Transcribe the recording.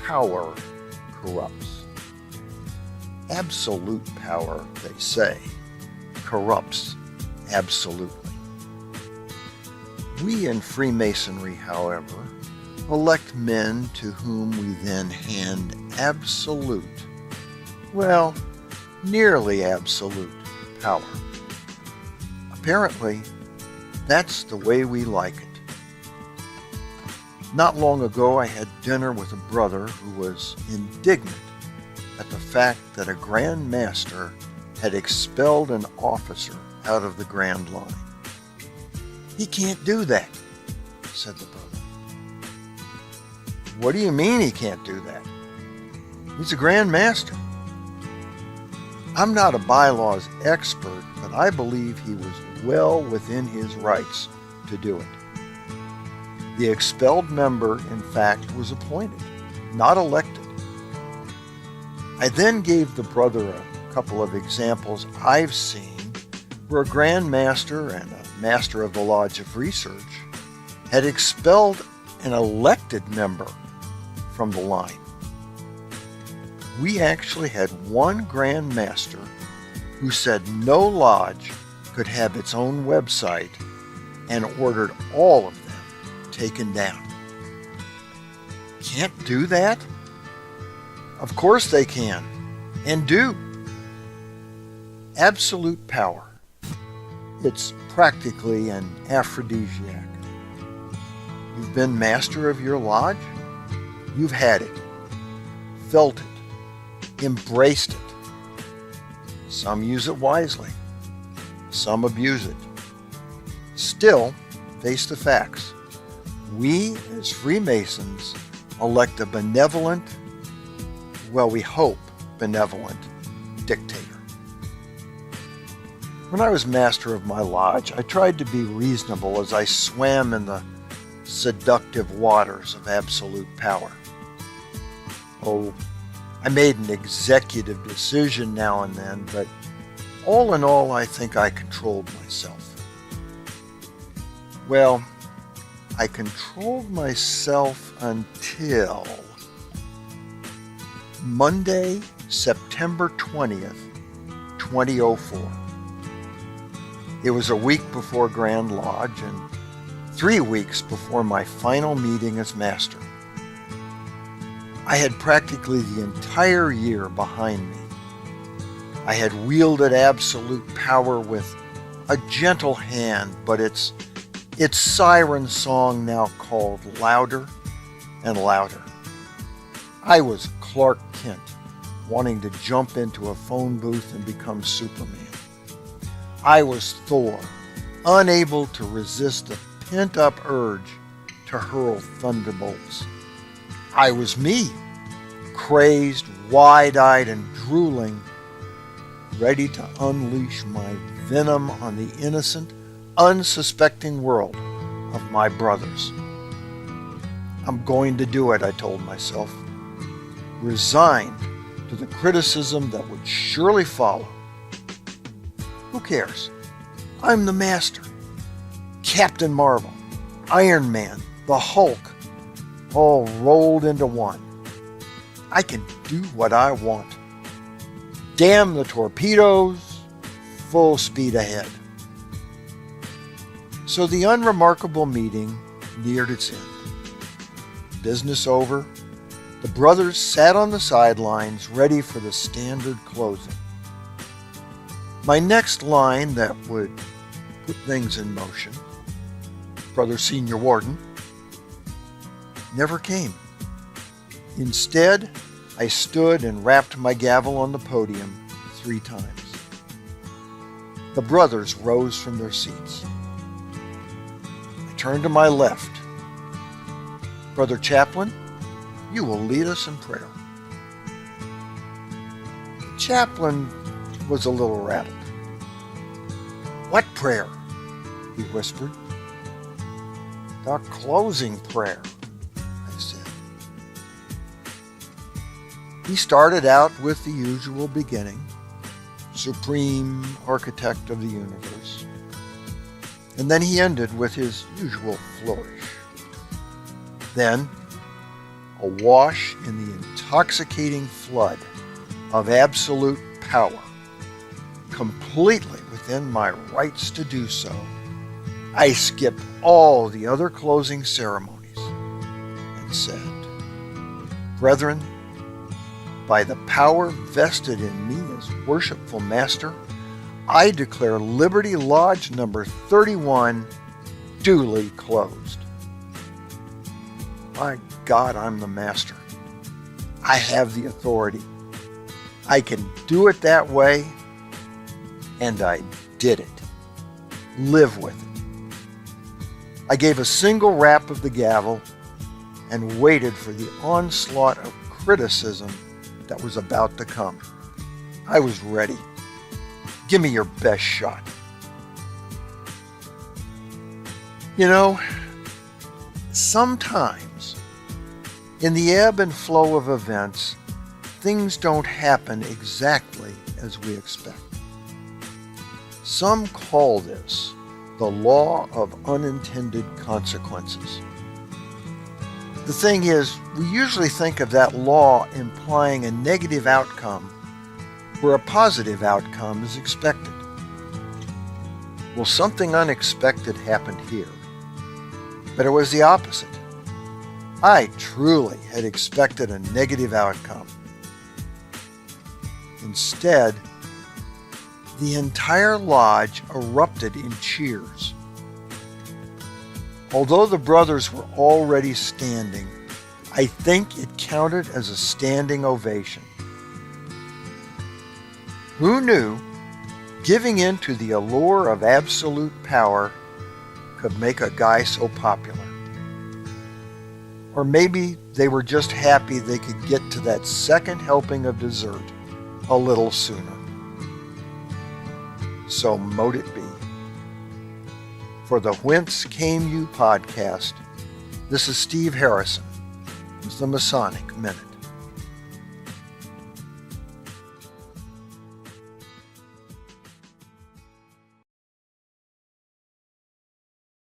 power corrupts. Absolute power, they say, corrupts absolutely. We in Freemasonry, however, elect men to whom we then hand absolute, well, nearly absolute power. Apparently, that's the way we like it. Not long ago, I had dinner with a brother who was indignant at the fact that a Grand Master had expelled an officer out of the Grand Line. "He can't do that," said the brother. "What do you mean he can't do that? He's a Grand Master." I'm not a bylaws expert, but I believe he was well within his rights to do it. The expelled member, in fact, was appointed, not elected. I then gave the brother a couple of examples I've seen where a Grand Master and a Master of the Lodge of Research had expelled an elected member from the line. We actually had one Grand Master who said no lodge could have its own website and ordered all of them taken down. Can't do that? Of course they can, and do. Absolute power. It's practically an aphrodisiac. You've been master of your lodge? You've had it, felt it, embraced it. Some use it wisely. Some abuse it. Still, face the facts. We, as Freemasons, elect a benevolent, well, we hope benevolent, dictator. When I was master of my lodge, I tried to be reasonable as I swam in the seductive waters of absolute power. Oh, I made an executive decision now and then, but all in all, I think I controlled myself. Well, I controlled myself until Monday, September 20th, 2004. It was a week before Grand Lodge and 3 weeks before my final meeting as master. I had practically the entire year behind me. I had wielded absolute power with a gentle hand, but its siren song now called louder and louder. I was Clark Kent, wanting to jump into a phone booth and become Superman. I was Thor, unable to resist the pent-up urge to hurl thunderbolts. I was me, crazed, wide-eyed, and drooling, ready to unleash my venom on the innocent, unsuspecting world of my brothers. I'm going to do it, I told myself, resigned to the criticism that would surely follow. Who cares? I'm the master. Captain Marvel, Iron Man, the Hulk, all rolled into one. I can do what I want. Damn the torpedoes, full speed ahead. So the unremarkable meeting neared its end. Business over, the brothers sat on the sidelines ready for the standard closing. My next line that would put things in motion, Brother Senior Warden, never came. Instead, I stood and rapped my gavel on the podium 3 times. The brothers rose from their seats. I turned to my left. Brother Chaplain, you will lead us in prayer. The chaplain was a little rattled. What prayer? He whispered. The closing prayer, I said. He started out with the usual beginning, Supreme Architect of the Universe. And then he ended with his usual flourish. Then, awash in the intoxicating flood of absolute power, completely within my rights to do so, I skipped all the other closing ceremonies and said, "Brethren, by the power vested in me as worshipful master, I declare Liberty Lodge number 31 duly closed." My God, I'm the master. I have the authority. I can do it that way, and I did it. Live with it. I gave a single rap of the gavel and waited for the onslaught of criticism that was about to come. I was ready. Give me your best shot. You know, sometimes in the ebb and flow of events, things don't happen exactly as we expect. Some call this the law of unintended consequences. The thing is, we usually think of that law implying a negative outcome where a positive outcome is expected. Well, something unexpected happened here, but it was the opposite. I truly had expected a negative outcome. Instead, the entire lodge erupted in cheers. Although the brothers were already standing, I think it counted as a standing ovation. Who knew giving in to the allure of absolute power could make a guy so popular? Or maybe they were just happy they could get to that second helping of dessert a little sooner. So mote it be. For the Whence Came You podcast, this is Steve Harrison with the Masonic Minute.